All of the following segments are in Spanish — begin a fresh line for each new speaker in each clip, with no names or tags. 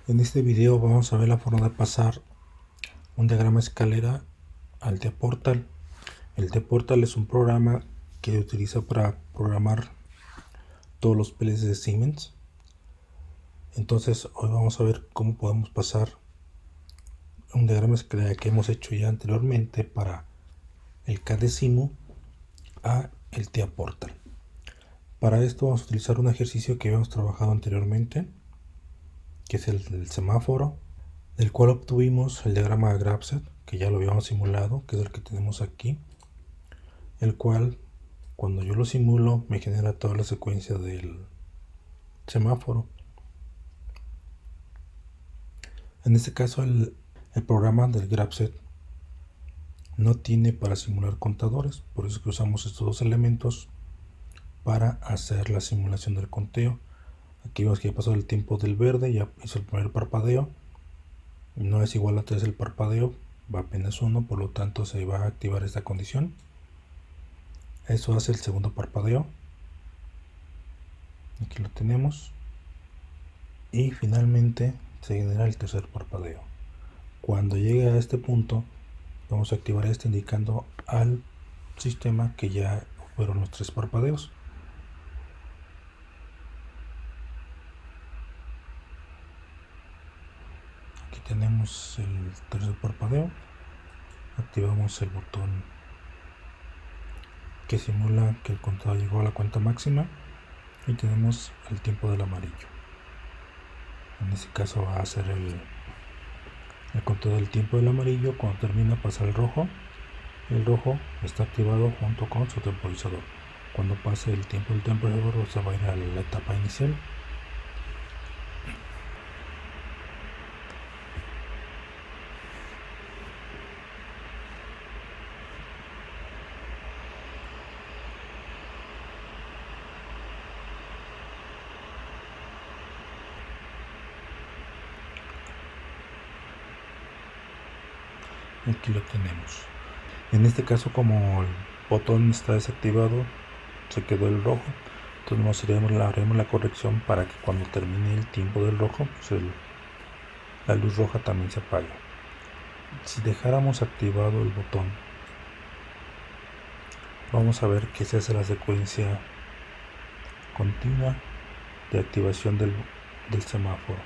En este video vamos a ver la forma de pasar un diagrama escalera al TIA-Portal. El TIA-Portal es un programa que se utiliza para programar todos los PLCs de Siemens. Entonces hoy vamos a ver cómo podemos pasar un diagrama escalera que hemos hecho ya anteriormente para el CADESIMO a el TIA-Portal. Para esto vamos a utilizar un ejercicio que habíamos trabajado anteriormente, que es el del semáforo, del cual obtuvimos el diagrama de Grapset, que ya lo habíamos simulado, que es el que tenemos aquí, el cual cuando yo lo simulo me genera toda la secuencia del semáforo. En este caso el programa del Grapset no tiene para simular contadores, por eso que usamos estos dos elementos para hacer la simulación del conteo. Aquí vemos que ya pasó el tiempo del verde, ya hizo el primer parpadeo, no es igual a 3 el parpadeo, va apenas 1, por lo tanto se va a activar esta condición. Eso hace el segundo parpadeo, aquí lo tenemos, y finalmente se genera el tercer parpadeo. Cuando llegue a este punto vamos a activar este indicando al sistema que ya fueron los 3 parpadeos. Aquí tenemos el tercer parpadeo, activamos el botón que simula que el contador llegó a la cuenta máxima y tenemos el tiempo del amarillo. En este caso va a ser el conteo del tiempo del amarillo. Cuando termina pasa el rojo está activado junto con su temporizador. Cuando pase el tiempo del temporizador se va a ir a la etapa inicial. Aquí lo tenemos. En este caso, como el botón está desactivado, se quedó el rojo, entonces haremos la corrección para que cuando termine el tiempo del rojo, pues la luz roja también se apague. Si dejáramos activado el botón, vamos a ver que se hace la secuencia continua de activación del semáforo.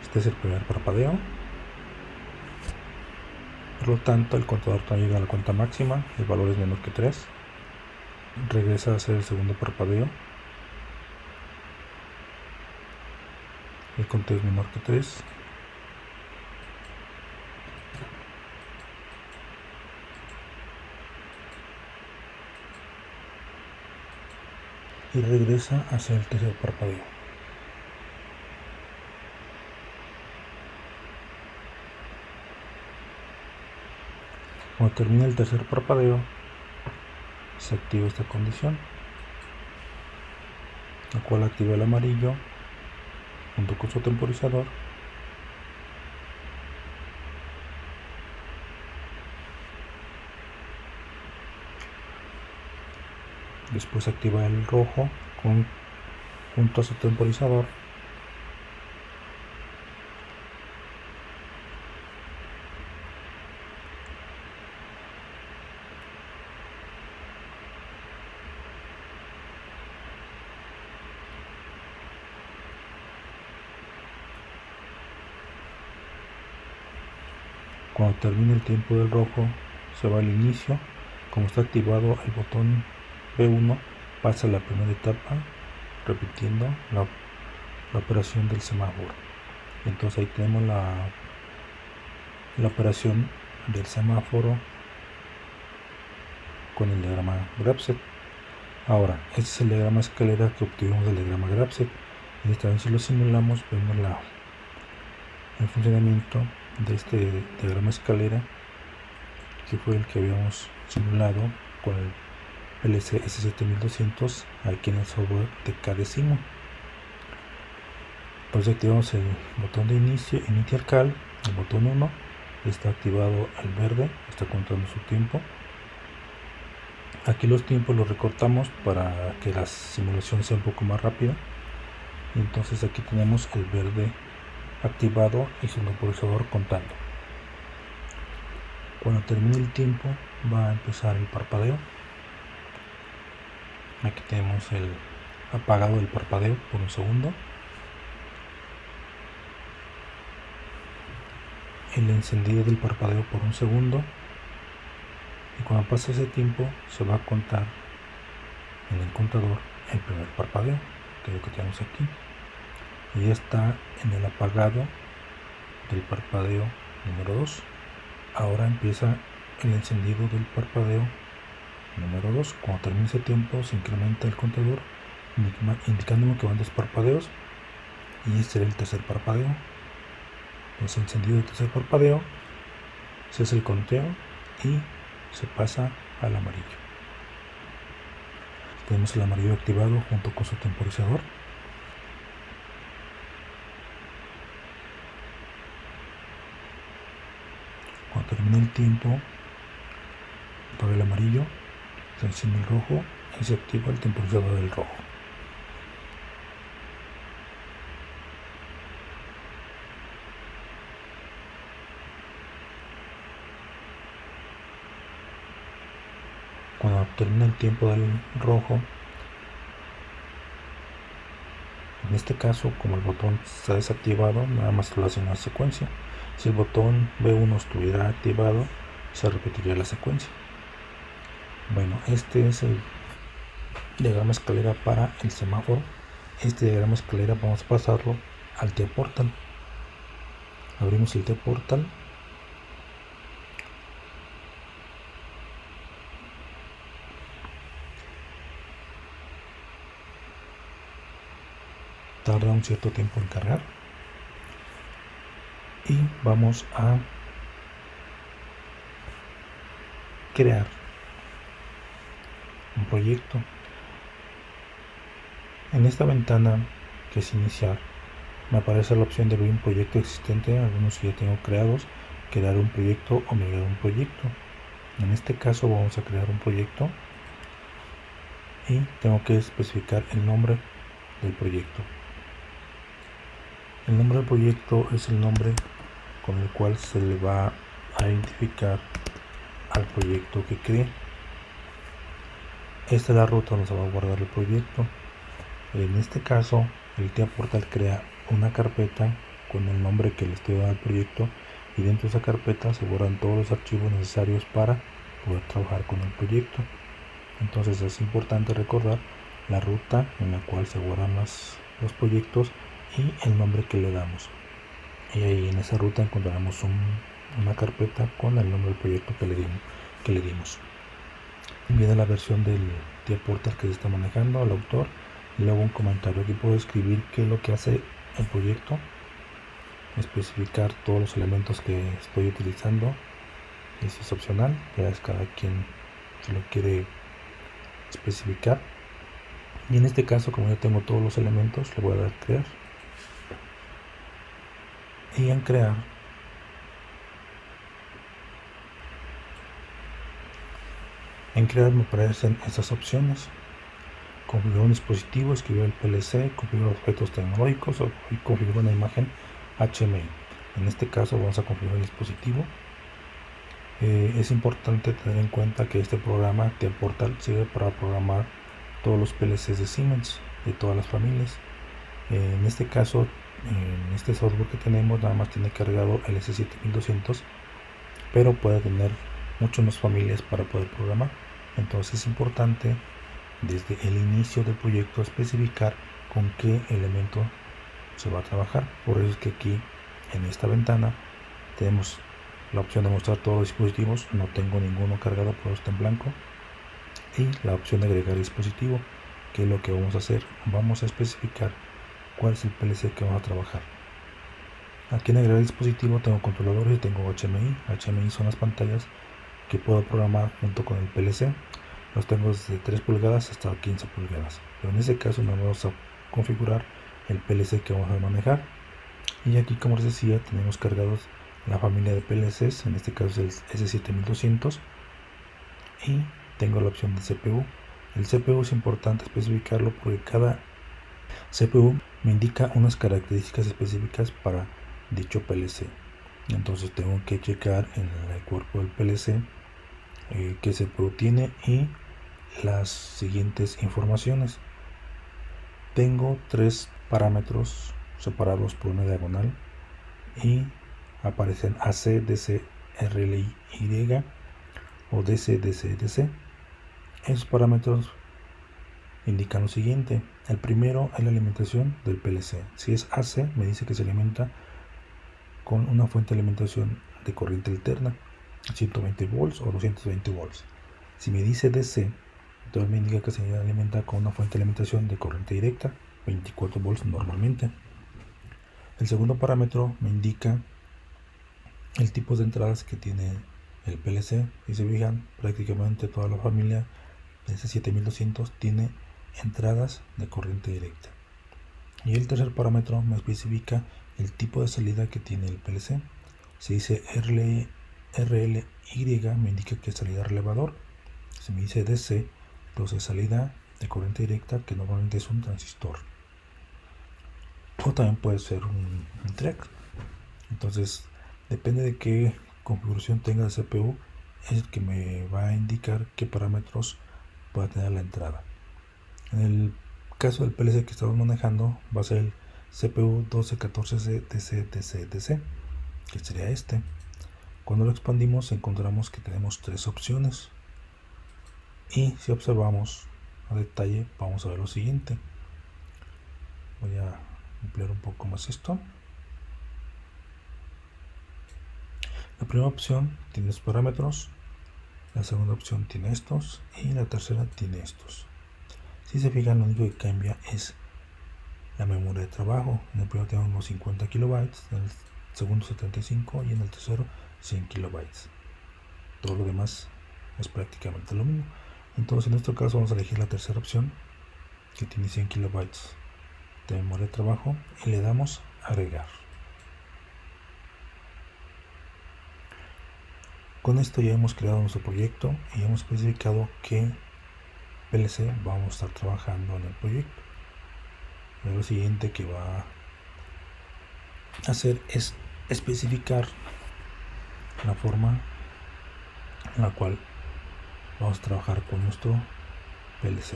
Este es el primer parpadeo, por lo tanto el contador no llega a la cuenta máxima, el valor es menor que 3. Regresa a hacer el segundo parpadeo, el conteo es menor que 3. Y regresa a hacer el tercer parpadeo. Cuando termine el tercer parpadeo, se activa esta condición, la cual activa el amarillo junto con su temporizador. Después activa el rojo junto a su temporizador. Cuando termine el tiempo del rojo, se va al inicio. Como está activado el botón B1, pasa a la primera etapa, repitiendo la operación del semáforo. Entonces ahí tenemos la operación del semáforo con el diagrama Grapset. Ahora, este es el diagrama escalera que obtuvimos del diagrama Grapset. Y esta vez si lo simulamos, vemos el funcionamiento de este diagrama escalera, que fue el que habíamos simulado con el PLC S7200 aquí en el software de CADESIMO. Pues activamos el botón de inicio, Initial Call, el botón 1, está activado el verde, está contando su tiempo. Aquí los tiempos los recortamos para que la simulación sea un poco más rápida. Y entonces aquí tenemos el verde activado y su temporizador contando. Cuando termine el tiempo va a empezar el parpadeo. Aquí tenemos el apagado del parpadeo por un segundo. El encendido del parpadeo por un segundo. Y cuando pase ese tiempo se va a contar en el contador el primer parpadeo, que es lo que tenemos aquí. Y ya está en el apagado del parpadeo número 2. Ahora empieza el encendido del parpadeo número 2. Cuando termine ese tiempo se incrementa el contador indicándome que van 2 parpadeos y este será el tercer parpadeo. Entonces encendido el tercer parpadeo, se hace el conteo y se pasa al amarillo. Tenemos el amarillo activado junto con su temporizador. Cuando termine el tiempo, apaga el amarillo, se enciende el rojo y se activa el temporizador del rojo. Cuando termina el tiempo del rojo, en este caso, como el botón está desactivado, nada más lo hace una secuencia. Si el botón B1 estuviera activado, se repetiría la secuencia. Bueno, este es el diagrama escalera para el semáforo. Este diagrama escalera vamos a pasarlo al T-Portal. Abrimos el T-Portal. Tarda un cierto tiempo en cargar. Y vamos a crear un proyecto. En esta ventana que es iniciar, me aparece la opción de abrir un proyecto existente, algunos que ya tengo creados, crear un proyecto o migrar un proyecto. En este caso vamos a crear un proyecto y tengo que especificar el nombre del proyecto. El nombre del proyecto es el nombre con el cual se le va a identificar al proyecto que cree. Esta es la ruta donde se va a guardar el proyecto. En este caso, el T-Portal crea una carpeta con el nombre que le estoy dando al proyecto y dentro de esa carpeta se guardan todos los archivos necesarios para poder trabajar con el proyecto. Entonces es importante recordar la ruta en la cual se guardan los proyectos y el nombre que le damos. Y ahí en esa ruta encontraremos una carpeta con el nombre del proyecto que le dimos. Viene la versión del T-Portal que se está manejando, al autor, y luego un comentario. Aquí puedo escribir qué es lo que hace el proyecto, especificar todos los elementos que estoy utilizando. Eso es opcional, ya es cada quien se lo quiere especificar. Y en este caso, como ya tengo todos los elementos, le voy a dar crear. Y en crear me aparecen estas opciones: configurar un dispositivo, escribir el PLC, configurar objetos tecnológicos y configurar una imagen HMI. En este caso vamos a configurar el dispositivo. Es importante tener en cuenta que este programa T-Portal sirve para programar todos los PLCs de Siemens, de todas las familias. En este caso, en este software que tenemos, nada más tiene cargado el S7200, pero puede tener muchas más familias para poder programar. Entonces es importante desde el inicio del proyecto especificar con qué elemento se va a trabajar. Por eso es que aquí en esta ventana tenemos la opción de mostrar todos los dispositivos. No tengo ninguno cargado, por eso está en blanco. Y la opción de agregar dispositivo, que es lo que vamos a hacer. Vamos a especificar cuál es el PLC que vamos a trabajar. Aquí en agregar dispositivo tengo controladores y tengo HMI. HMI son las pantallas que puedo programar junto con el PLC. Los tengo desde 3 pulgadas hasta 15 pulgadas. Pero en este caso nos vamos a configurar el PLC que vamos a manejar. Y aquí, como les decía, tenemos cargados la familia de PLCs, en este caso es el S7200, y tengo la opción de CPU. El CPU es importante especificarlo porque cada CPU me indica unas características específicas para dicho PLC. Entonces tengo que checar en el cuerpo del PLC qué CPU tiene y las siguientes informaciones. Tengo tres parámetros separados por una diagonal y aparecen AC, DC, RLY o DC, DC, DC. Esos parámetros indican lo siguiente. El primero es la alimentación del PLC. Si es AC, me dice que se alimenta con una fuente de alimentación de corriente alterna, 120 volts o 220 volts. Si me dice DC, entonces me indica que se alimenta con una fuente de alimentación de corriente directa, 24 volts normalmente. El segundo parámetro me indica el tipo de entradas que tiene el PLC. Si se fijan, prácticamente toda la familia de S7200 tiene entradas de corriente directa. Y el tercer parámetro me especifica el tipo de salida que tiene el PLC. Si dice RLY, me indica que es salida relevador. Si me dice DC, entonces salida de corriente directa, que normalmente es un transistor. O también puede ser un TREC. Entonces, depende de qué configuración tenga el CPU, es el que me va a indicar qué parámetros pueda tener la entrada. En el caso del PLC que estamos manejando, va a ser el CPU 1214C DC, que sería este. Cuando lo expandimos, encontramos que tenemos tres opciones. Y si observamos a detalle, vamos a ver lo siguiente. Voy a ampliar un poco más esto. La primera opción tiene los parámetros, la segunda opción tiene estos y la tercera tiene estos. Si se fijan, lo único que cambia es la memoria de trabajo. En el primero tengo unos 50 kilobytes, en el segundo 75 y en el tercero 100 kilobytes. Todo lo demás es prácticamente lo mismo. Entonces en nuestro caso vamos a elegir la tercera opción, que tiene 100 kilobytes de memoria de trabajo, y le damos agregar. Con esto ya hemos creado nuestro proyecto y hemos especificado qué PLC vamos a estar trabajando en el proyecto. Y lo siguiente que va a hacer es especificar la forma en la cual vamos a trabajar con nuestro PLC.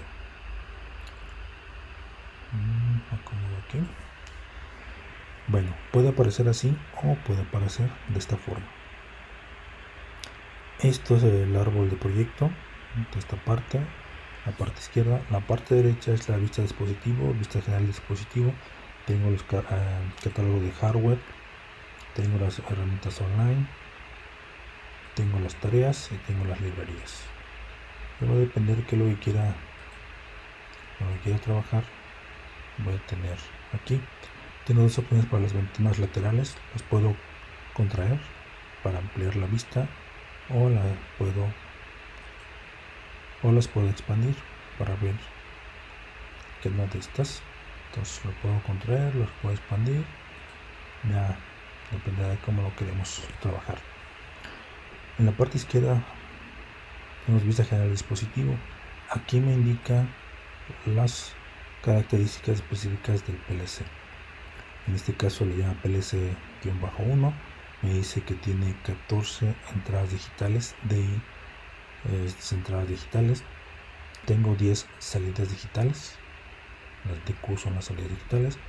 Acomodo aquí. Bueno, puede aparecer así o puede aparecer de esta forma. Esto es el árbol de proyecto de esta parte, la parte izquierda. La parte derecha es la vista de dispositivo, vista general de dispositivo. Tengo los catálogos de hardware, tengo las herramientas online, tengo las tareas y tengo las librerías. Pero va a depender de qué es lo que quiera trabajar. Voy a tener aquí. Tengo dos opciones para las ventanas laterales. Las puedo contraer para ampliar la vista o las puedo expandir para ver qué una de estas. Entonces lo puedo contraer, lo puedo expandir. Ya dependerá de cómo lo queremos trabajar. En la parte izquierda tenemos vista general del dispositivo. Aquí me indica las características específicas del PLC. En este caso le llama PLC-1. Me dice que tiene 14 entradas digitales, DI entradas digitales. Tengo 10 salidas digitales. Las DQ son las salidas digitales.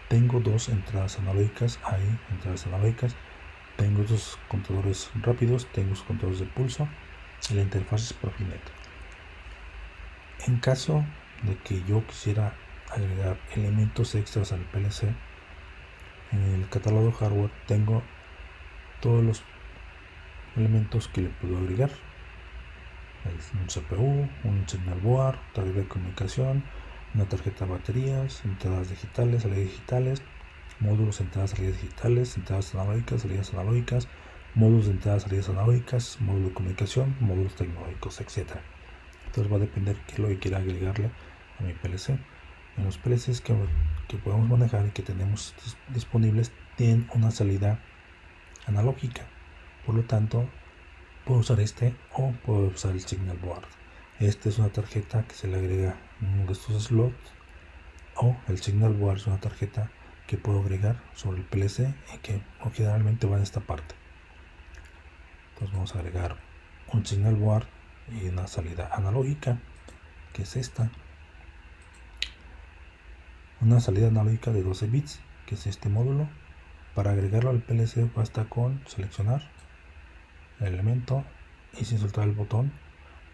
Tengo dos entradas analógicas, ahí entradas analógicas. Tengo dos contadores rápidos, tengo dos contadores de pulso y la interfaz es Profinet. En caso de que yo quisiera agregar elementos extras al PLC, en el catálogo de hardware tengo todos los elementos que le puedo agregar: un CPU, un signal board, tarjeta de comunicación, una tarjeta de baterías, entradas digitales, salidas digitales, módulos, entradas, salidas digitales, entradas analógicas, salidas analógicas, módulos de entradas, salidas analógicas, módulo de comunicación, módulos tecnológicos, etc. Entonces va a depender qué es lo que quiera agregarle a mi PLC. En los PLCs que podemos manejar y que tenemos disponibles, tienen una salida analógica. Por lo tanto, puedo usar este o puedo usar el signal board. Este es una tarjeta que se le agrega uno de estos slots, o el signal board es una tarjeta que puedo agregar sobre el PLC y que generalmente va en esta parte. Entonces vamos a agregar un signal board y una salida analógica, que es esta. Una salida analógica de 12 bits, que es este módulo. Para agregarlo al PLC basta con seleccionar el elemento y sin soltar el botón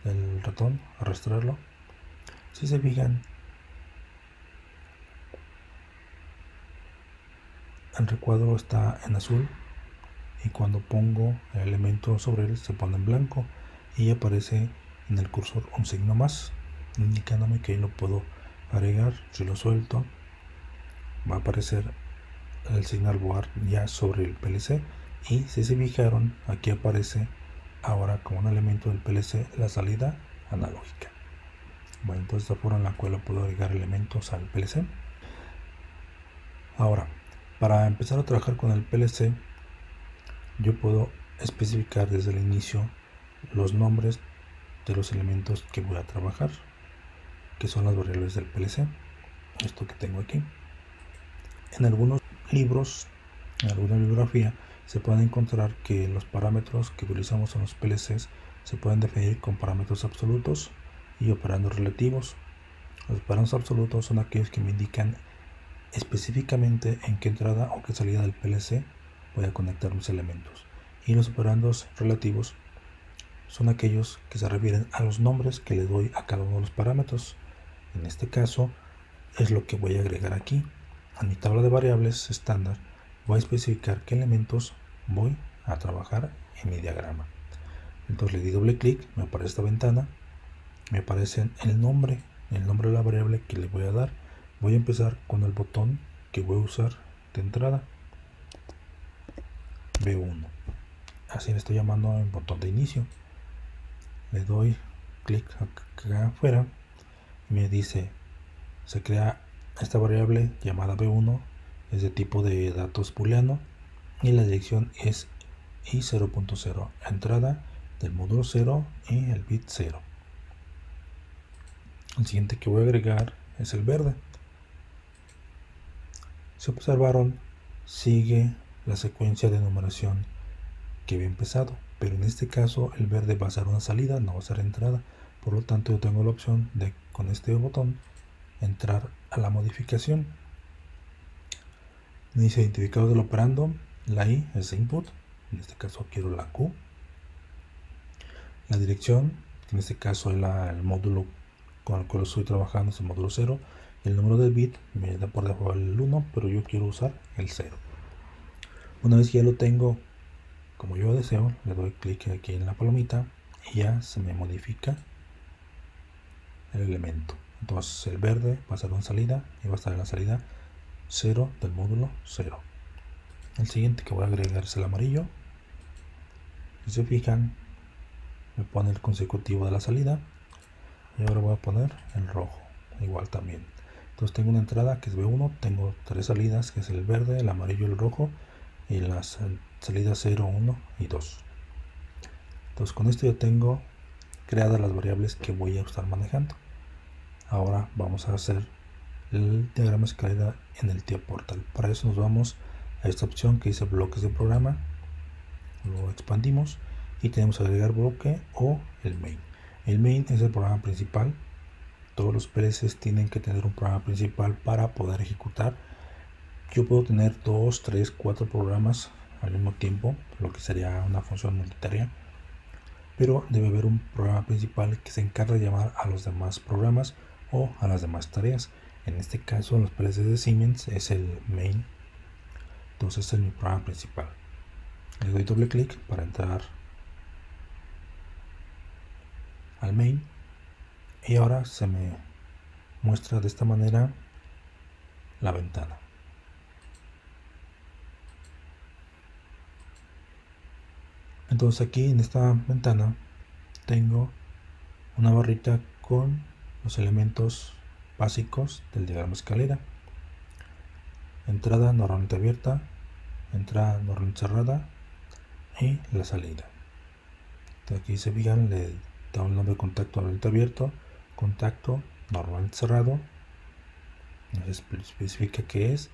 del ratón, arrastrarlo. Si se fijan, el recuadro está en azul y cuando pongo el elemento sobre él se pone en blanco y aparece en el cursor un signo más indicándome que lo puedo agregar. Si lo suelto, va a aparecer el signal board ya sobre el PLC, y si se fijaron, aquí aparece ahora como un elemento del PLC la salida analógica. Bueno, entonces esta forma en la cual puedo agregar elementos al PLC. Ahora, para empezar a trabajar con el PLC, yo puedo especificar desde el inicio los nombres de los elementos que voy a trabajar, que son las variables del PLC. Esto que tengo aquí. En algunos libros, en alguna bibliografía, se puede encontrar que los parámetros que utilizamos en los PLCs se pueden definir con parámetros absolutos y operandos relativos. Los parámetros absolutos son aquellos que me indican específicamente en qué entrada o qué salida del PLC voy a conectar mis elementos, y los operandos relativos son aquellos que se refieren a los nombres que le doy a cada uno de los parámetros. En este caso es lo que voy a agregar aquí. En mi tabla de variables estándar voy a especificar qué elementos voy a trabajar en mi diagrama. Entonces le di doble clic, me aparece esta ventana, me aparece el nombre de la variable que le voy a dar. Voy a empezar con el botón que voy a usar de entrada, B1. Así le estoy llamando el botón de inicio. Le doy clic acá afuera y me dice: se crea esta variable llamada B1, es de tipo de datos booleano y la dirección es i0.0, entrada del módulo 0 y el bit 0. El siguiente que voy a agregar es el verde. Si observaron, sigue la secuencia de numeración que había empezado, pero en este caso el verde va a ser una salida, no va a ser entrada. Por lo tanto, yo tengo la opción de, con este botón, entrar a la modificación. Me dice identificador del operando, la I es input, en este caso quiero la Q. La dirección, en este caso es el módulo con el cual estoy trabajando, es el módulo 0. El número del bit me da por default el 1, pero yo quiero usar el 0. Una vez que ya lo tengo como yo deseo, le doy clic aquí en la palomita y ya se me modifica el elemento. Entonces el verde va a ser una salida y va a estar en la salida 0 del módulo 0. El siguiente que voy a agregar es el amarillo. Si se fijan, me pone el consecutivo de la salida, y ahora voy a poner el rojo igual también. Entonces tengo una entrada que es B1, tengo tres salidas que es el verde, el amarillo y el rojo, y las salidas 0, 1 y 2. Entonces con esto ya tengo creadas las variables que voy a estar manejando. Ahora vamos a hacer el diagrama escalera en el TIA Portal. Para eso nos vamos a esta opción que dice bloques de programa, lo expandimos y tenemos que agregar bloque o el main. El main es el programa principal. Todos los PLCs tienen que tener un programa principal para poder ejecutar. Yo puedo tener 2, 3, 4 programas al mismo tiempo, lo que sería una función multitarea, pero debe haber un programa principal que se encarga de llamar a los demás programas o a las demás tareas. En este caso, en los PLCs de Siemens es el main. Entonces es mi programa principal. Le doy doble clic para entrar al main y ahora se me muestra de esta manera la ventana. Entonces aquí en esta ventana tengo una barrita con los elementos básicos del diagrama escalera: entrada normalmente abierta, entrada normalmente cerrada, y la salida. Entonces aquí se fijan, le da un nombre de contacto normalmente abierto, contacto normalmente cerrado, nos especifica qué es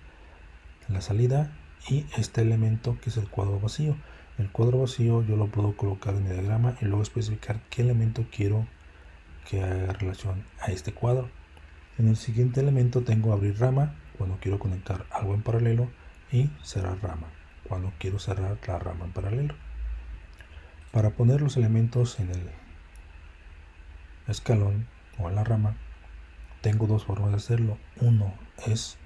la salida y este elemento que es el cuadro vacío. El cuadro vacío yo lo puedo colocar en mi diagrama y luego especificar qué elemento quiero que haga relación a este cuadro. En el siguiente elemento tengo abrir rama cuando quiero conectar algo en paralelo y cerrar rama cuando quiero cerrar la rama en paralelo. Para poner los elementos en el escalón o en la rama tengo dos formas de hacerlo. Uno es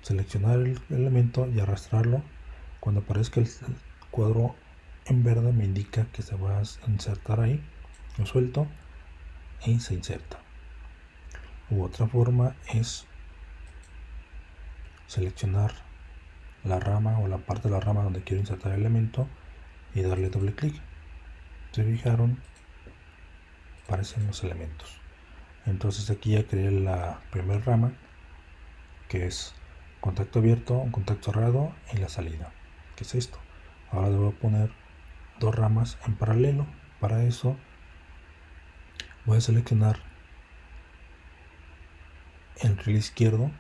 seleccionar el elemento y arrastrarlo. Cuando aparezca el cuadro en verde me indica que se va a insertar ahí, lo suelto y se inserta. U otra forma es seleccionar la rama o la parte de la rama donde quiero insertar el elemento y darle doble clic. ¿Se fijaron? Aparecen los elementos. Entonces aquí ya creé la primera rama, que es contacto abierto, un contacto cerrado y la salida, que es esto. Ahora debo poner dos ramas en paralelo. Para eso voy a seleccionar el riel izquierdo.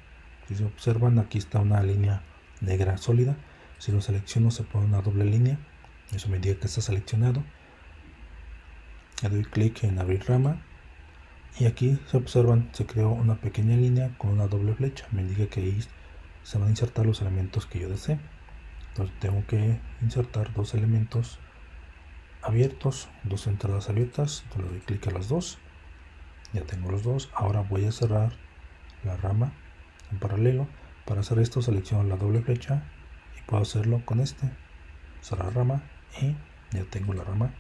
Si se observan, aquí está una línea negra sólida. Si lo selecciono se pone una doble línea, eso me indica que está seleccionado. Le doy clic en abrir rama y aquí se observan, se creó una pequeña línea con una doble flecha, me indica que ahí se van a insertar los elementos que yo desee. Entonces tengo que insertar dos elementos abiertos, dos entradas abiertas. Entonces le doy clic a las dos, ya tengo los dos. Ahora voy a cerrar la rama en paralelo. Para hacer esto selecciono la doble flecha y puedo hacerlo con cerrar rama y ya tengo la rama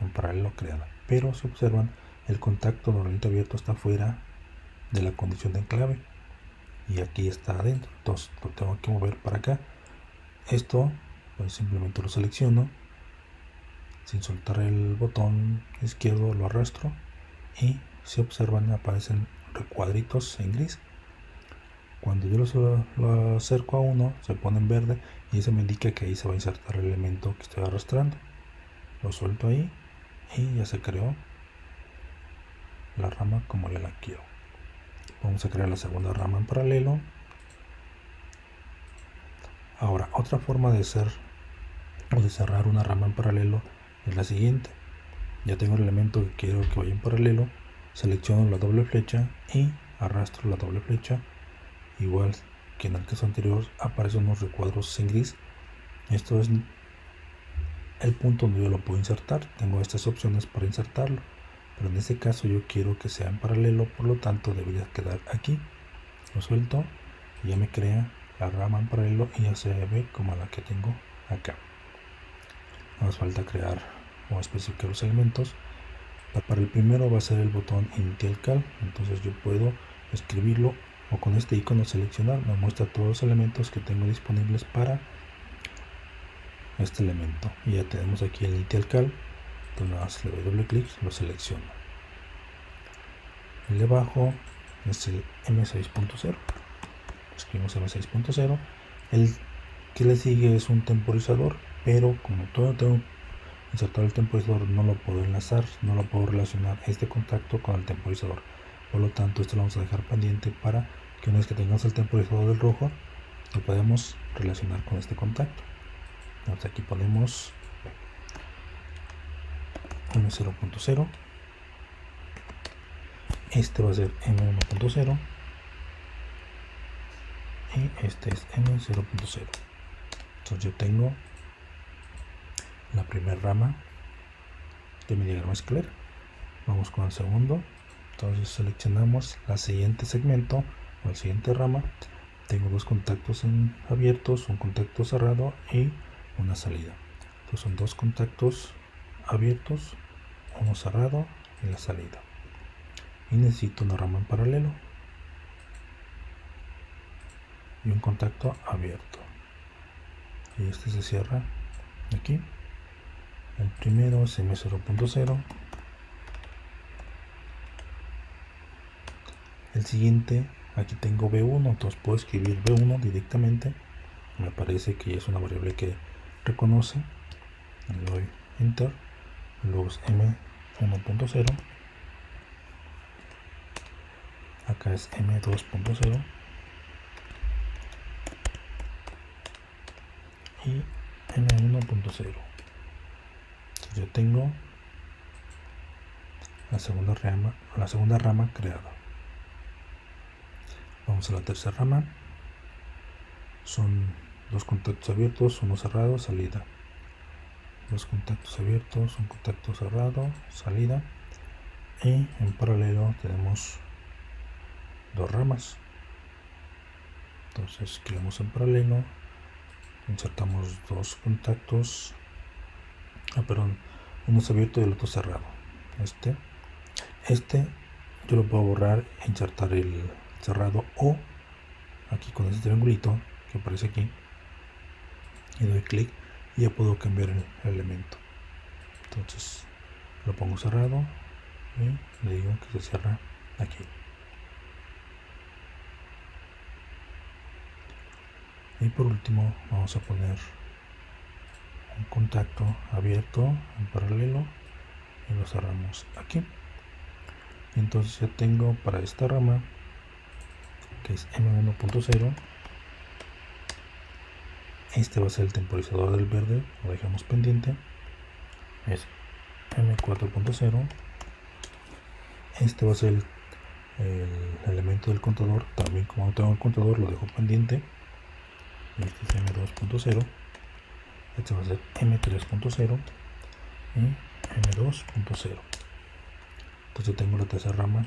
en paralelo creada. Pero si observan, el contacto normalmente abierto está fuera de la condición de enclave y aquí está adentro, entonces lo tengo que mover para acá. Esto pues simplemente lo selecciono sin soltar el botón izquierdo, lo arrastro y si observan aparecen recuadritos en gris. Cuando yo lo acerco a uno se pone en verde y eso me indica que ahí se va a insertar el elemento que estoy arrastrando. Lo suelto ahí y ya se creó la rama como yo la quiero. Vamos a crear la segunda rama en paralelo. Ahora, otra forma de hacer o de cerrar una rama en paralelo es la siguiente. Ya tengo el elemento que quiero que vaya en paralelo, selecciono la doble flecha y arrastro la doble flecha. Igual que en el caso anterior, aparecen unos recuadros en gris. Esto es el punto donde yo lo puedo insertar. Tengo estas opciones para insertarlo, pero en este caso yo quiero que sea en paralelo, por lo tanto debería quedar aquí. Lo suelto y ya me crea la rama en paralelo y ya se ve como la que tengo acá. Nos falta crear o especificar los elementos. Para el primero va a ser el botón Initial Cal, entonces yo puedo escribirlo o con este icono seleccionar, me muestra todos los elementos que tengo disponibles para este elemento. Y ya tenemos aquí el Initial Cal, entonces nada más le doy doble clic, lo selecciono. El de abajo es el M6.0, escribimos M6.0. El que le sigue es un temporizador, pero como todo tengo insertado el temporizador, no lo puedo enlazar, no lo puedo relacionar este contacto con el temporizador. Por lo tanto, esto lo vamos a dejar pendiente para que una vez que tengamos el temporizador del rojo, lo podemos relacionar con este contacto. Entonces aquí ponemos M0.0, este va a ser M1.0 y este es M0.0. Entonces yo tengo la primera rama de mi diagrama escalera. Vamos con el segundo. Entonces seleccionamos la siguiente segmento o la siguiente rama. Tengo dos contactos abiertos, un contacto cerrado y una salida. Entonces son dos contactos abiertos, uno cerrado y la salida. Y necesito una rama en paralelo y un contacto abierto. Y este se cierra aquí. El primero es M0.0. El siguiente, aquí tengo B1, entonces puedo escribir B1 directamente. Me parece que es una variable que reconoce, le doy enter, luego es M1.0, acá es M2.0 y M1.0. Yo tengo la segunda rama creada. Vamos a la tercera rama. Son dos contactos abiertos, uno cerrado, salida. Dos contactos abiertos, un contacto cerrado, salida. Y en paralelo tenemos dos ramas. Entonces creamos en paralelo, insertamos dos contactos, uno es abierto y el otro cerrado. Este yo lo puedo borrar e insertar el cerrado, o aquí con este triangulito que aparece aquí y doy clic y ya puedo cambiar el elemento. Entonces lo pongo cerrado y le digo que se cierra aquí. Y por último vamos a poner un contacto abierto en paralelo y lo cerramos aquí. Entonces ya tengo para esta rama, que es M1.0, este va a ser el temporizador del verde, lo dejamos pendiente, es M4.0, este va a ser el elemento del contador, también como no tengo el contador lo dejo pendiente, este es M2.0, este va a ser M3.0 y M2.0. Entonces tengo la tercera rama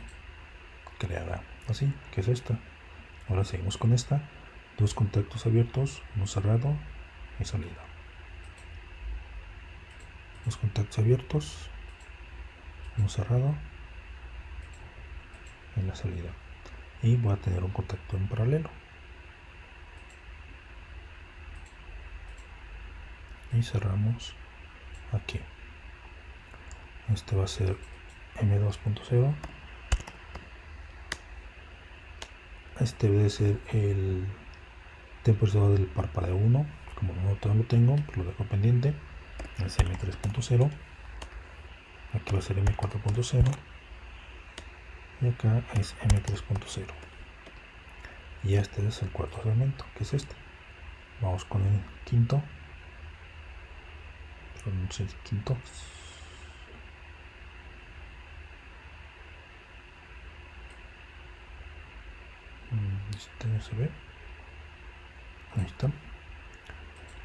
creada así, que es esta. Ahora seguimos con esta, dos contactos abiertos, uno cerrado y salida. Dos contactos abiertos, uno cerrado y la salida. Y voy a tener un contacto en paralelo. Y cerramos aquí. Este va a ser M2.0. Este debe ser el temporizador del parpadeo 1. Como no lo tengo, pues lo dejo pendiente. Es M3.0. Aquí va a ser M4.0. Y acá es M3.0. Y este es el cuarto elemento, que es este. Vamos con el quinto. Quinto. Este se ve. Ahí está.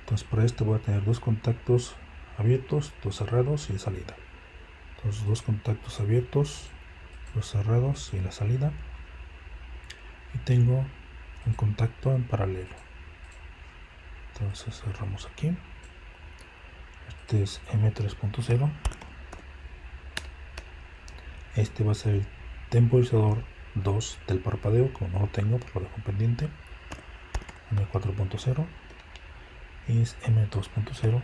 Entonces para esto voy a tener dos contactos abiertos, dos cerrados y de salida. Entonces dos contactos abiertos, dos cerrados y la salida. Y tengo un contacto en paralelo. Entonces cerramos aquí. Este es M3.0. Este va a ser el temporizador 2 del parpadeo. Como no lo tengo, pues lo dejo pendiente. M4.0 y es M2.0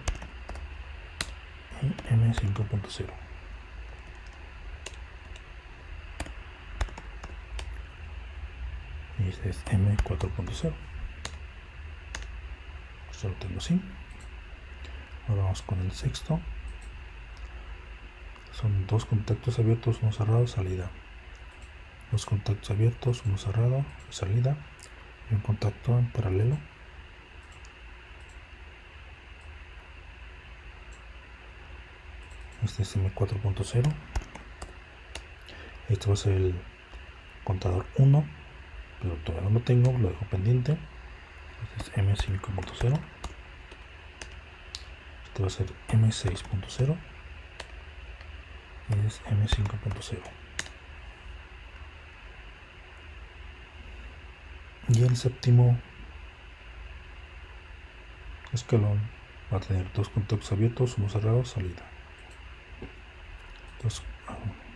y M5.0. Y este es M4.0. Esto lo tengo así. Ahora vamos con el sexto. Son dos contactos abiertos, uno cerrado, salida. Dos contactos abiertos, uno cerrado, salida. Y un contacto en paralelo. Este es M4.0. Este va a ser el contador 1, pero todavía no lo tengo, lo dejo pendiente. Este es M5.0. Este va a ser M6.0 y es M5.0. Y el séptimo escalón va a tener dos contactos abiertos, uno cerrado, salida. Entonces,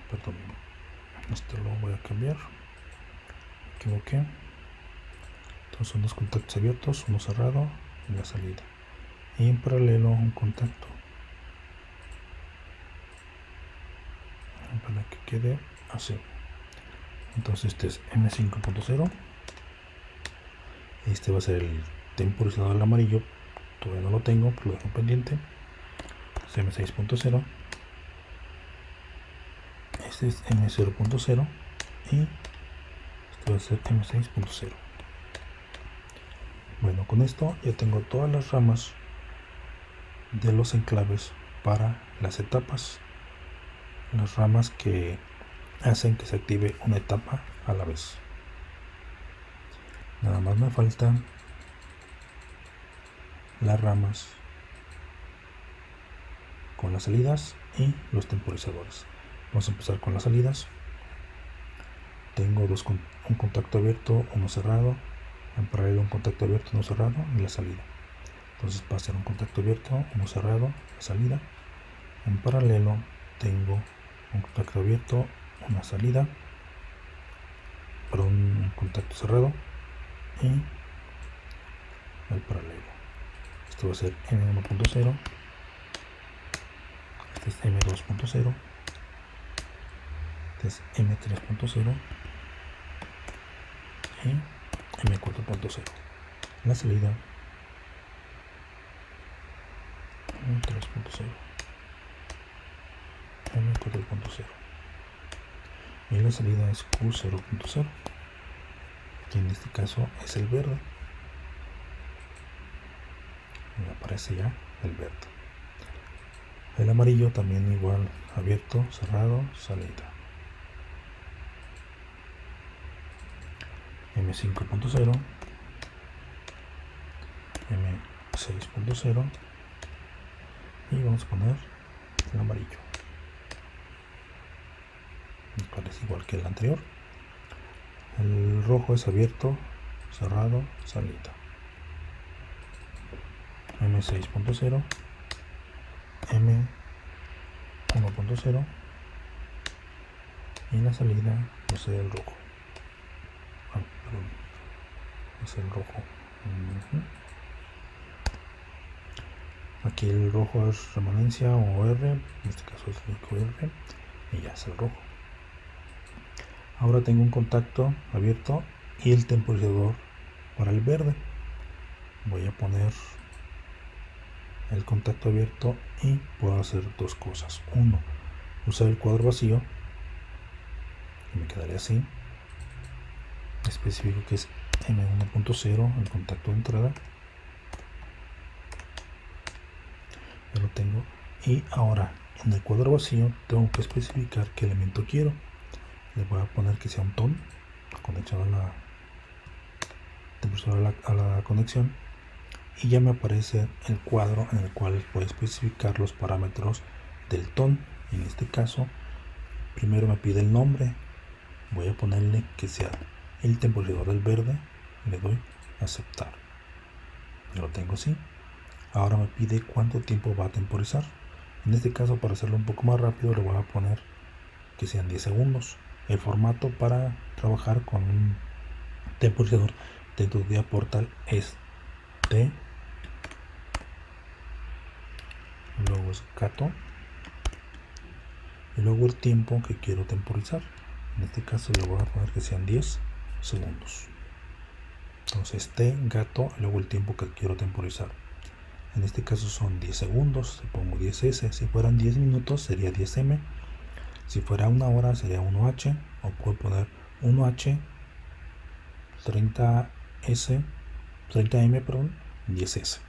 perdón, esto lo voy a cambiar, me equivoqué. Entonces son dos contactos abiertos, uno cerrado y la salida. Y en paralelo un contacto para que quede así. Entonces este es M5.0. Este va a ser el temporizador del amarillo, todavía no lo tengo, pero lo dejo pendiente. Es M6.0, este es M0.0 y este va a ser M6.0. Bueno, con esto ya tengo todas las ramas de los enclaves para las etapas, las ramas que hacen que se active una etapa a la vez. Nada más me faltan las ramas con las salidas y los temporizadores. Vamos a empezar con las salidas. Tengo un contacto abierto, uno cerrado, en paralelo un contacto abierto, uno cerrado y la salida. Entonces va a ser un contacto abierto, uno cerrado, la salida. En paralelo tengo un contacto abierto, una salida, un contacto cerrado y el paralelo. Esto va a ser M1.0, este es M2.0, este es M3.0 y M4.0. La salida M3.0, M4.0 y la salida es Q0.0, que en este caso es el verde. Me aparece ya el verde. El amarillo también igual, abierto, cerrado, salida. M5.0, M6.0 y vamos a poner el amarillo. Me parece igual que el anterior. El rojo es abierto, cerrado, salida. M6.0, M1.0 y la salida va a ser el rojo. Perdón, es el rojo. Aquí el rojo es remanencia o R, en este caso es el R y ya es el rojo. Ahora tengo un contacto abierto y el temporizador para el verde. Voy a poner el contacto abierto y puedo hacer dos cosas. Uno, usar el cuadro vacío y me quedaría así. Especifico que es M1.0 el contacto de entrada. Ya lo tengo. Y ahora en el cuadro vacío tengo que especificar qué elemento quiero. Le voy a poner que sea un ton conectado a la conexión y ya me aparece el cuadro en el cual voy a especificar los parámetros del ton. En este caso primero me pide el nombre, voy a ponerle que sea el temporizador del verde, le doy a aceptar, ya lo tengo así. Ahora me pide cuánto tiempo va a temporizar. En este caso, para hacerlo un poco más rápido, le voy a poner que sean 10 segundos. El formato para trabajar con un temporizador dentro de Portal es T, luego es gato y luego el tiempo que quiero temporizar. En este caso le voy a poner que sean 10 segundos. Entonces T, gato, y luego el tiempo que quiero temporizar. En este caso son 10 segundos, le pongo 10S. Si fueran 10 minutos sería 10M. Si fuera una hora sería 1H, o puedo poner 1H, 30S, 30M, perdón, 10S.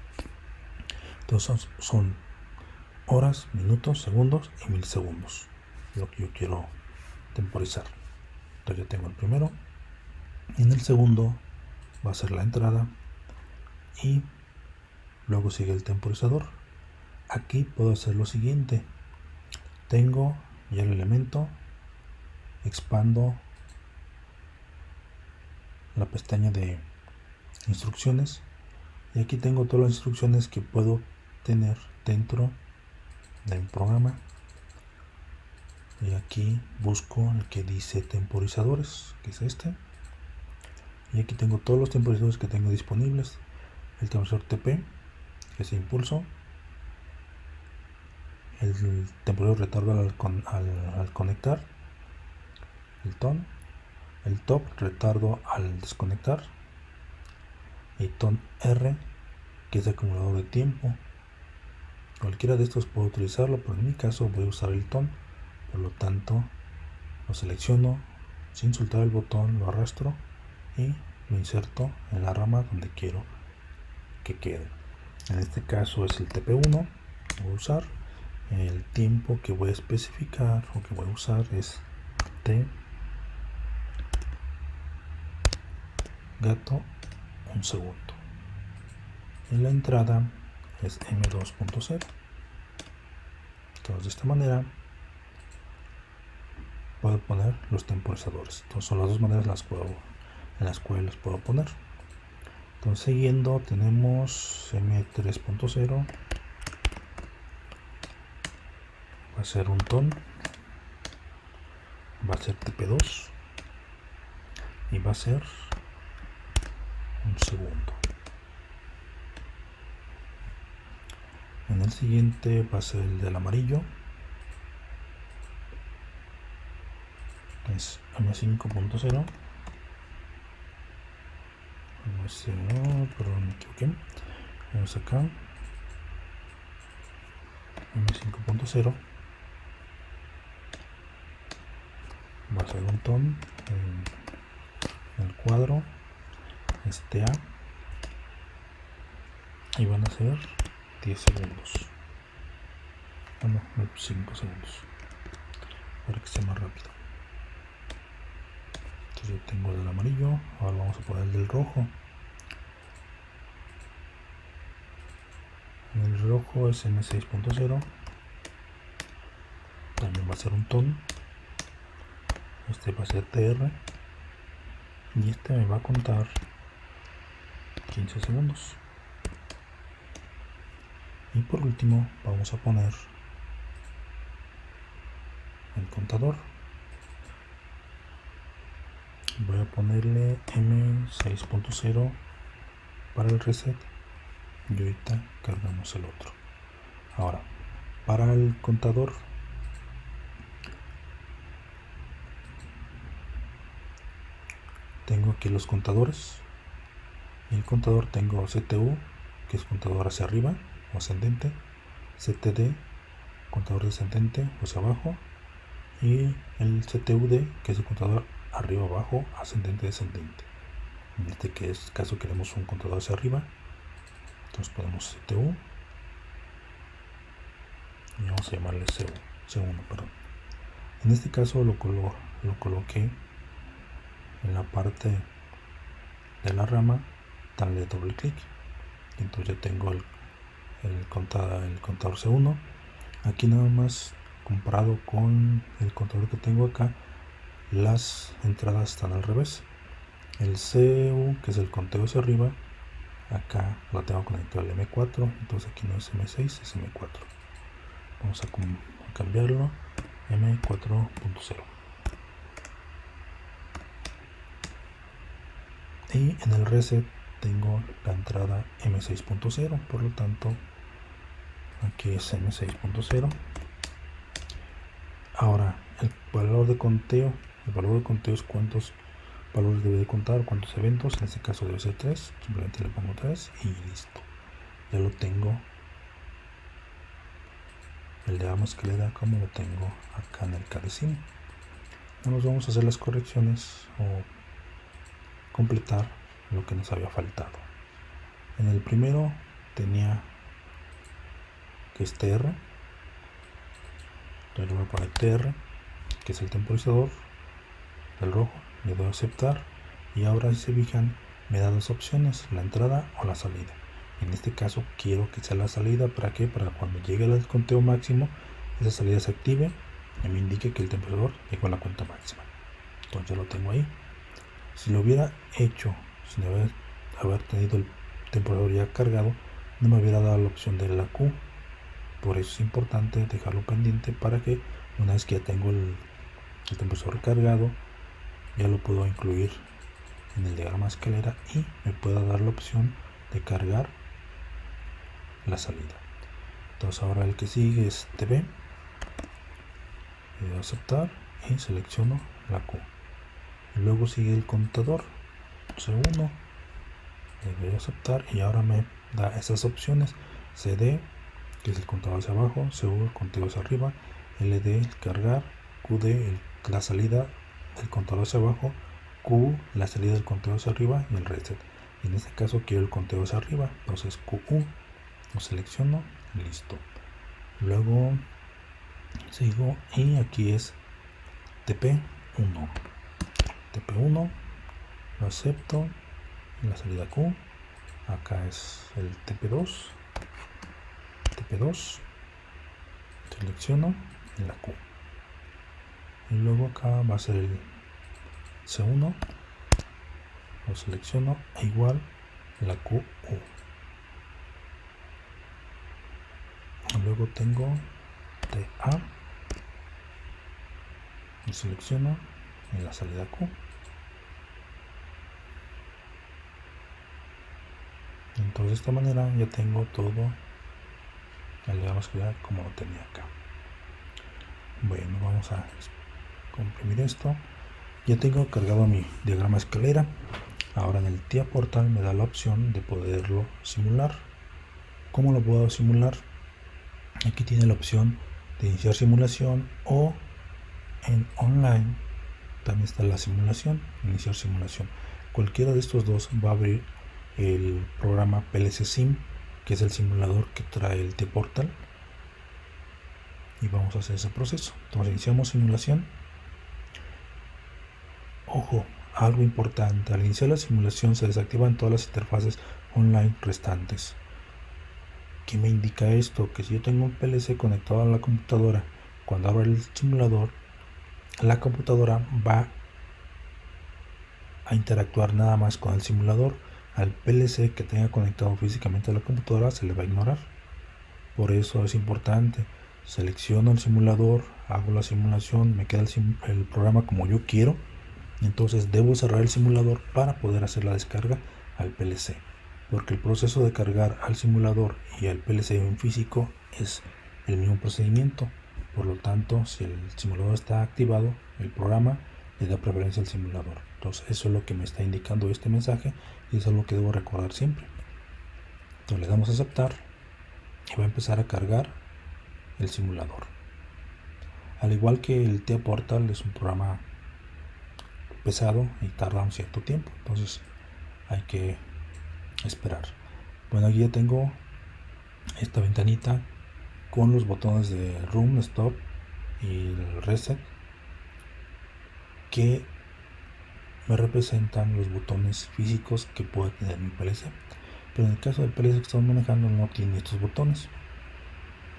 Entonces son horas, minutos, segundos y milisegundos, lo que yo quiero temporizar. Entonces ya tengo el primero. En el segundo va a ser la entrada y luego sigue el temporizador. Aquí puedo hacer lo siguiente. Tengo ya el elemento, expando la pestaña de instrucciones y aquí tengo todas las instrucciones que puedo tener dentro del programa y aquí busco el que dice temporizadores, que es este, y aquí tengo todos los temporizadores que tengo disponibles. El temporizador TP, que es impulso, el temporizador retardo al conectar, el ton, el top, retardo al desconectar, y ton R, que es acumulador de tiempo. Cualquiera de estos puedo utilizarlo, pero en mi caso voy a usar el ton. Por lo tanto, lo selecciono sin soltar el botón, lo arrastro y lo inserto en la rama donde quiero que quede. En este caso es el TP1. Voy a usar el tiempo que voy a especificar o que voy a usar es T gato 1 segundo. Y la entrada es M2.0. Entonces de esta manera puedo poner los temporizadores. Entonces son las dos maneras en las cuales los puedo poner. Entonces siguiendo tenemos M3.0, va a ser un ton, va a ser TP2 y va a ser un segundo. En el siguiente va a ser el del amarillo, es M5.0. Perdón, me equivoqué. Vamos acá, M5.0, va a ser un ton en el cuadro, este A, y van a ser 10 segundos. Bueno, 5 segundos para que sea más rápido. Entonces yo tengo el del amarillo, ahora vamos a poner el del rojo. En el rojo es M6.0, también va a ser un ton, este va a ser TR y este me va a contar 15 segundos. Y por último vamos a poner el contador. Voy a ponerle M6.0 para el reset y ahorita cargamos el otro. Ahora, para el contador tengo aquí los contadores. En el contador tengo CTU, que es contador hacia arriba o ascendente, CTD, contador descendente o hacia abajo, y el CTUD, que es el contador arriba abajo, ascendente descendente. En este caso queremos un contador hacia arriba, entonces ponemos CTU y vamos a llamarle C1, perdón. En este caso lo coloqué en la parte de la rama, darle doble clic, entonces ya tengo el contador C1. Aquí nada más comparado con el contador que tengo acá, las entradas están al revés. El CU, que es el conteo hacia arriba, acá lo tengo conectado al M4, entonces aquí no es M6, es M4. Vamos a cambiarlo, M4.0. Y en el reset tengo la entrada M6.0, por lo tanto aquí es M6.0. Ahora el valor de conteo es cuántos valores debe de contar, cuántos eventos. En este caso debe ser 3, simplemente le pongo 3 y listo, ya lo tengo. El de la escalera como lo tengo acá en el cadecín. Nos vamos a hacer las correcciones o completar lo que nos había faltado. En el primero tenía que es TR, entonces voy a poner TR, que es el temporizador del rojo, le doy a aceptar y ahora si se fijan me da dos opciones, la entrada o la salida. En este caso quiero que sea la salida. ¿Para qué? Para cuando llegue al conteo máximo esa salida se active y me indique que el temporizador llegó a la cuenta máxima. Entonces ya lo tengo ahí. Si lo hubiera hecho sin haber tenido el temporizador ya cargado, no me hubiera dado la opción de la Q. Por eso es importante dejarlo pendiente para que una vez que ya tengo el temporizador cargado, ya lo puedo incluir en el diagrama escalera y me pueda dar la opción de cargar la salida. Entonces ahora el que sigue es TV, le doy a aceptar y selecciono la Q. Y luego sigue el contador C1, le doy a aceptar y ahora me da esas opciones: CD, que es el contador hacia abajo; CU, el contador hacia arriba; LD, el cargar; QD, la salida del contador hacia abajo; Q, la salida del conteo hacia arriba; y el reset. Y en este caso quiero el conteo hacia arriba, entonces QU, lo selecciono, listo. Luego sigo y aquí es TP1. TP1, lo acepto, en la salida Q. Acá es el TP2. TP2, selecciono en la Q. Y luego acá va a ser el C1, lo selecciono e igual la QU. Luego tengo TA, lo selecciono en la salida Q. Entonces de esta manera ya tengo todo el diagrama escalar como lo tenía acá. Bueno, vamos a comprimir esto. Ya tengo cargado mi diagrama escalera. Ahora en el TIA Portal me da la opción de poderlo simular. ¿Cómo lo puedo simular? Aquí tiene la opción de iniciar simulación, o en online también está la simulación, iniciar simulación. Cualquiera de estos dos va a abrir el programa PLC Sim, que es el simulador que trae el TIA Portal, y vamos a hacer ese proceso. Entonces iniciamos simulación. Ojo, algo importante: al iniciar la simulación se desactivan todas las interfaces online restantes. ¿Qué me indica esto? Que si yo tengo un PLC conectado a la computadora, cuando abra el simulador, la computadora va a interactuar nada más con el simulador. Al PLC que tenga conectado físicamente a la computadora se le va a ignorar. Por eso es importante: selecciono el simulador, hago la simulación, me queda el programa como yo quiero. Entonces debo cerrar el simulador para poder hacer la descarga al PLC, porque el proceso de cargar al simulador y al PLC en físico es el mismo procedimiento. Por lo tanto, si el simulador está activado, el programa le da preferencia al simulador. Entonces eso es lo que me está indicando este mensaje, y eso es lo que debo recordar siempre. Entonces le damos a aceptar y va a empezar a cargar el simulador. Al igual que el TIA Portal, es un programa pesado y tarda un cierto tiempo, entonces hay que esperar. Bueno, aquí ya tengo esta ventanita con los botones de Room, Stop y el Reset, que me representan los botones físicos que puede tener mi PLC. Pero en el caso del PLC que estamos manejando no tiene estos botones,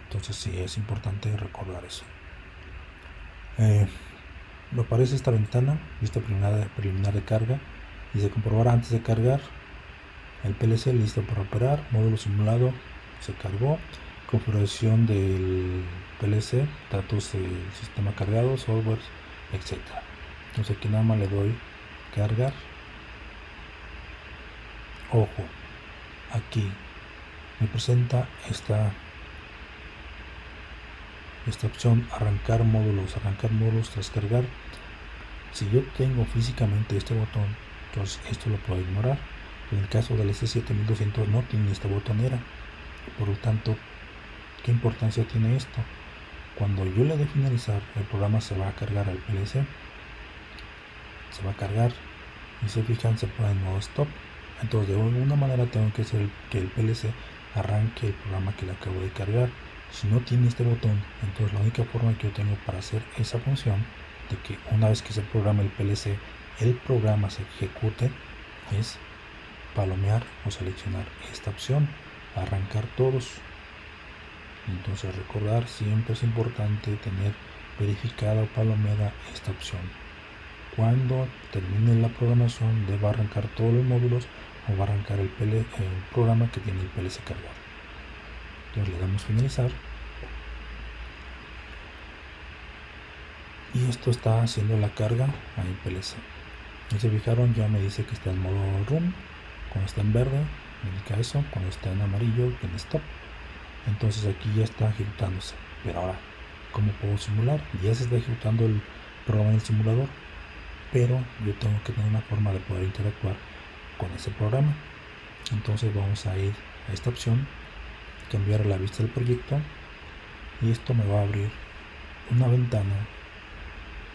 entonces sí es importante recordar eso. Me aparece esta ventana, lista preliminar de carga, y se comprobará antes de cargar: el PLC listo para operar, módulo simulado se cargó, configuración del PLC, datos del sistema cargado, software, etc. Entonces aquí nada más le doy cargar. Ojo, aquí me presenta esta opción: arrancar módulos tras cargar. Si yo tengo físicamente este botón, entonces esto lo puedo ignorar. En el caso del S7200 no tiene esta botonera. Por lo tanto, ¿qué importancia tiene esto? Cuando yo le dé finalizar, el programa se va a cargar al PLC, se va a cargar, y se fijan, se pone en modo stop. Entonces de alguna manera tengo que hacer que el PLC arranque el programa que le acabo de cargar. Si no tiene este botón, entonces la única forma que yo tengo para hacer esa función de que una vez que se programa el PLC, el programa se ejecute, es palomear o seleccionar esta opción: arrancar todos. Entonces recordar, siempre es importante tener verificada o palomeada esta opción. Cuando termine la programación, deba arrancar todos los módulos, o va a arrancar el programa que tiene el PLC cargado. Entonces le damos finalizar, y esto está haciendo la carga al PLC. Y se fijaron, ya me dice que está en modo room. Cuando está en verde me indica eso, cuando está en amarillo en stop. Entonces aquí ya está ejecutándose. Pero ahora, ¿cómo puedo simular? Ya se está ejecutando el programa en el simulador, pero yo tengo que tener una forma de poder interactuar con ese programa. Entonces vamos a ir a esta opción, cambiar la vista del proyecto, y esto me va a abrir una ventana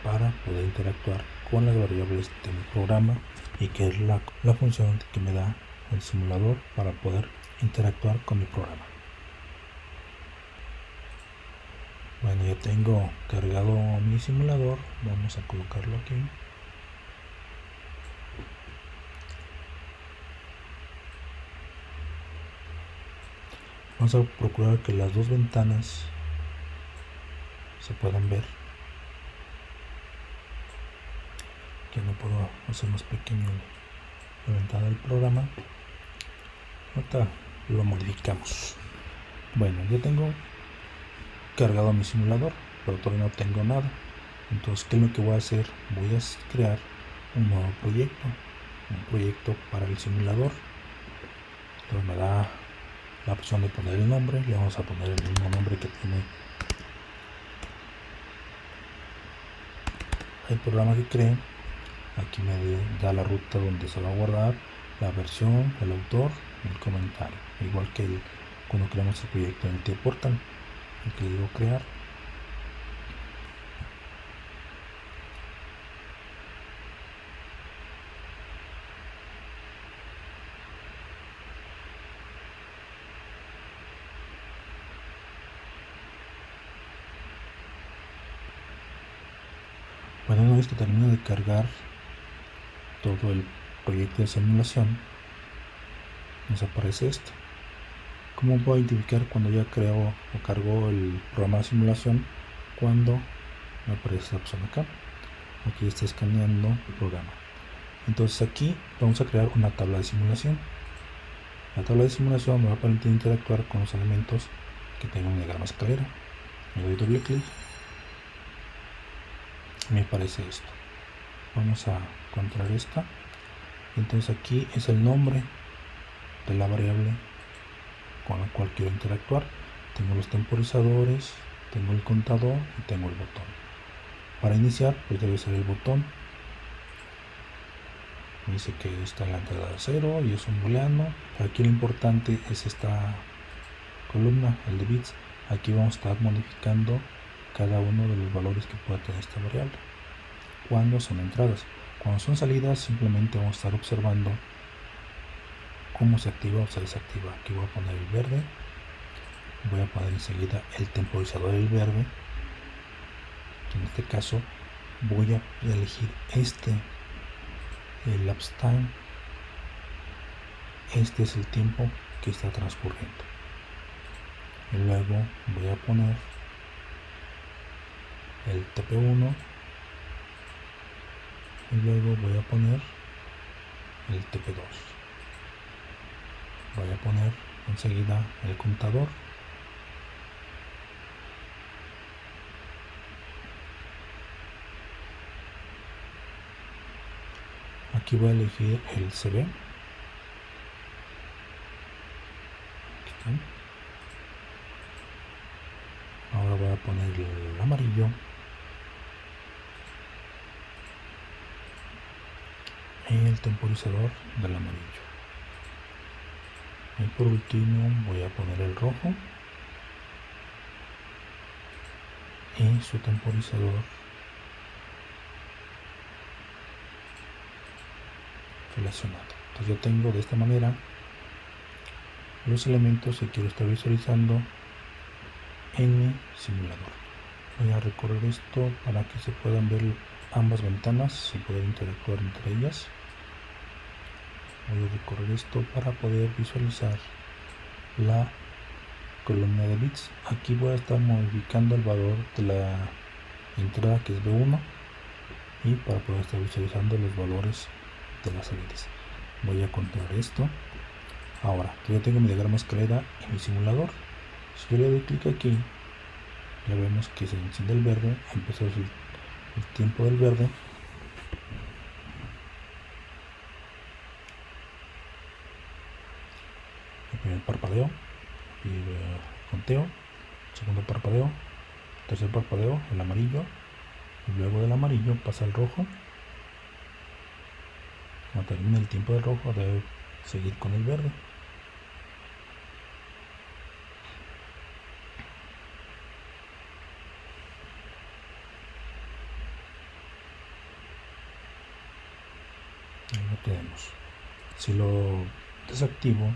para poder interactuar con las variables de mi programa, y que es la función que me da el simulador para poder interactuar con mi programa. Bueno, ya tengo cargado mi simulador. Vamos a colocarlo aquí. Vamos a procurar que las dos ventanas se puedan ver. Que no puedo hacer más pequeño la ventana del programa. Ahorita lo modificamos. Bueno, ya tengo cargado mi simulador, pero todavía no tengo nada. Entonces, ¿qué es lo que voy a hacer? Voy a crear un nuevo proyecto para el simulador. Entonces me da la opción de poner el nombre. Le vamos a poner el mismo nombre que tiene el programa que cree. Aquí me da la ruta donde se va a guardar, la versión, el autor y el comentario, igual que cuando creamos el proyecto en Tportal, el que digo crear. Bueno, una vez que termino de cargar todo el proyecto de simulación, nos aparece esto. ¿Cómo voy a identificar cuando ya creo o cargo el programa de simulación? Cuando me aparece esta opción acá. Aquí está escaneando el programa. Entonces aquí vamos a crear una tabla de simulación. La tabla de simulación me va a permitir interactuar con los elementos que tengo en el diagrama escalera. Me doy doble clic. Me aparece esto. Vamos a encontrar esta. Entonces aquí es el nombre de la variable con la cual quiero interactuar. Tengo los temporizadores, tengo el contador y tengo el botón. Para iniciar, pues debe ser el botón. Me dice que está en la entrada de 0 y es un booleano. Aquí lo importante es esta columna, el de bits. Aquí vamos a estar modificando cada uno de los valores que pueda tener esta variable. Cuando son entradas, cuando son salidas, simplemente vamos a estar observando cómo se activa o se desactiva. Aquí voy a poner el verde. Voy a poner enseguida el temporizador del verde. En este caso voy a elegir el lapse time. Este es el tiempo que está transcurriendo. Y luego voy a poner el TP1 y luego voy a poner el TP2. Voy a poner enseguida el contador. Aquí voy a elegir el CB. Aquí está. Ahora voy a poner el amarillo. Y el temporizador del amarillo. Y por último voy a poner el rojo y su temporizador relacionado. Entonces yo tengo de esta manera los elementos que quiero estar visualizando en mi simulador. Voy a recorrer esto para que se puedan ver ambas ventanas y poder interactuar entre ellas. Voy a recorrer esto para poder visualizar la columna de bits. Aquí voy a estar modificando el valor de la entrada, que es B1, y para poder estar visualizando los valores de las salidas. Voy a controlar esto. Ahora, yo tengo mi diagrama escalera en mi simulador. Si yo le doy clic aquí, ya vemos que se enciende el verde, empezó el tiempo del verde. El primer parpadeo y conteo, segundo parpadeo, tercer parpadeo, el amarillo, y luego del amarillo pasa el rojo. Cuando termine el tiempo del rojo debe seguir con el verde. Ahí lo tenemos. Si lo desactivo,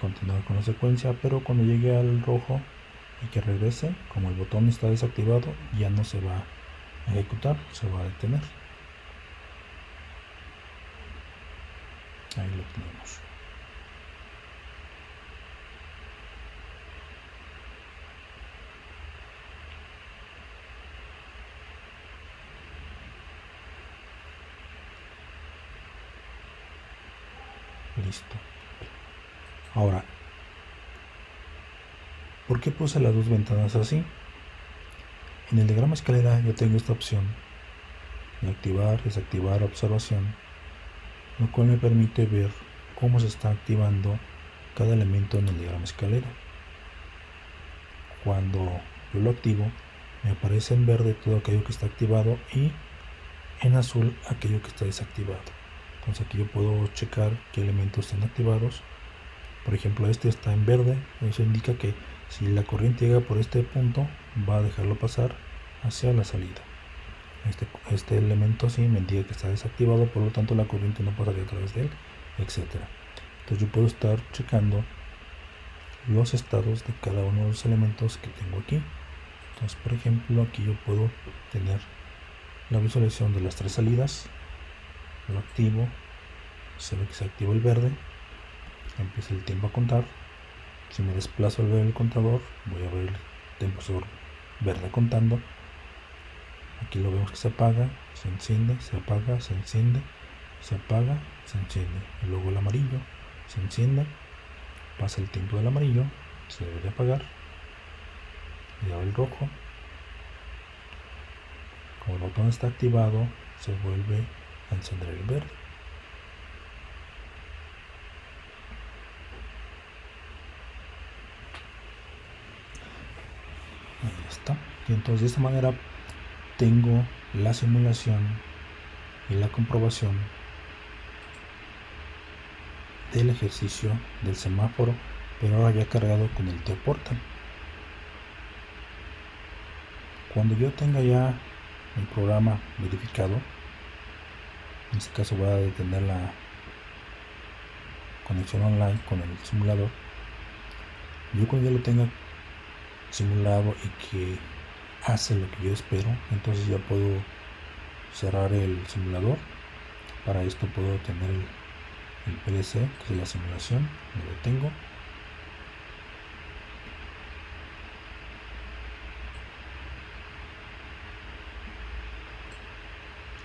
continuar con la secuencia, pero cuando llegue al rojo y que regrese, como el botón está desactivado, ya no se va a ejecutar, se va a detener. Ahí lo tenemos. Listo. Ahora, ¿por qué puse las dos ventanas así? En el diagrama escalera yo tengo esta opción de activar, desactivar observación, lo cual me permite ver cómo se está activando cada elemento en el diagrama escalera. Cuando yo lo activo, me aparece en verde todo aquello que está activado y en azul aquello que está desactivado. Entonces aquí yo puedo checar qué elementos están activados. Por ejemplo, este está en verde, eso indica que si la corriente llega por este punto, va a dejarlo pasar hacia la salida. Este elemento sí me indica que está desactivado, por lo tanto la corriente no pasaría a través de él, etc. Entonces yo puedo estar checando los estados de cada uno de los elementos que tengo aquí. Entonces, por ejemplo, aquí yo puedo tener la visualización de las tres salidas. Lo activo, se ve que se activa el verde, empieza el tiempo a contar. Si me desplazo al ver el contador, voy a ver el temposor verde contando. Aquí lo vemos que se apaga, se enciende, se apaga, se enciende, se apaga, se enciende. Y luego el amarillo se enciende, pasa el tiempo del amarillo, se debe de apagar. Y ahora el rojo. Como el botón está activado, se vuelve a encender el verde. Ahí está. Y entonces de esta manera tengo la simulación y la comprobación del ejercicio del semáforo, pero ahora ya cargado con el TIA-Portal. Cuando yo tenga ya el programa verificado, en este caso voy a detener la conexión online con el simulador. Yo cuando ya lo tenga simulado y que hace lo que yo espero, entonces ya puedo cerrar el simulador. Para esto puedo tener el PLC, que es la simulación, lo detengo.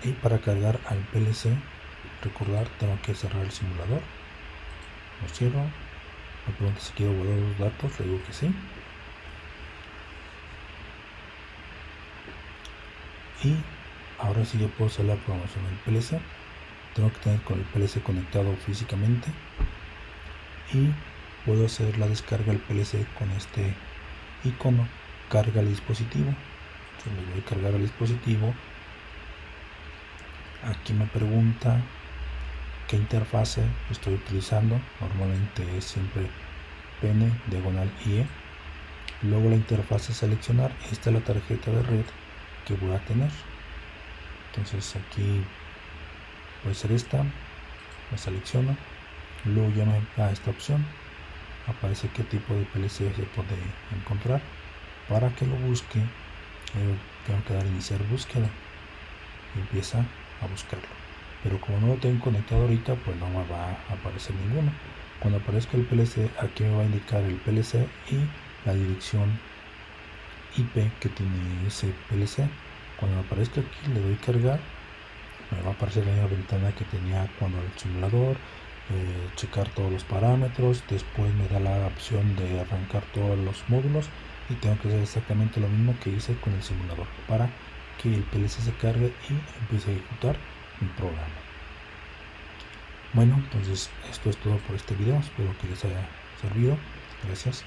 Y para cargar al PLC, recordar, tengo que cerrar el simulador. Lo cierro. Me pregunta si quiero guardar los datos, le digo que sí. Y ahora sí ya puedo hacer la programación del PLC. Tengo que tener con el PLC conectado físicamente. Y puedo hacer la descarga del PLC con este icono, carga el dispositivo. Yo le voy a cargar el dispositivo. Aquí me pregunta qué interfase estoy utilizando. Normalmente es siempre PN diagonal IE. Luego la interfase seleccionar. Esta es la tarjeta de red que voy a tener. Entonces aquí voy a hacer esta, la selecciono. Luego ya me da esta opción. Aparece qué tipo de PLC se puede encontrar. Para que lo busque, tengo que dar iniciar búsqueda. Y empieza a buscarlo, pero como no lo tengo conectado ahorita, pues no me va a aparecer ninguno. Cuando aparezca el PLC, aquí me va a indicar el PLC y la dirección IP que tiene ese PLC. Cuando aparezca aquí, le doy cargar, me va a aparecer la misma ventana que tenía cuando el simulador, checar todos los parámetros. Después me da la opción de arrancar todos los módulos y tengo que hacer exactamente lo mismo que hice con el simulador para que el PLC se cargue y empiece a ejecutar mi programa. Bueno, entonces esto es todo por este video. Espero que les haya servido. Gracias.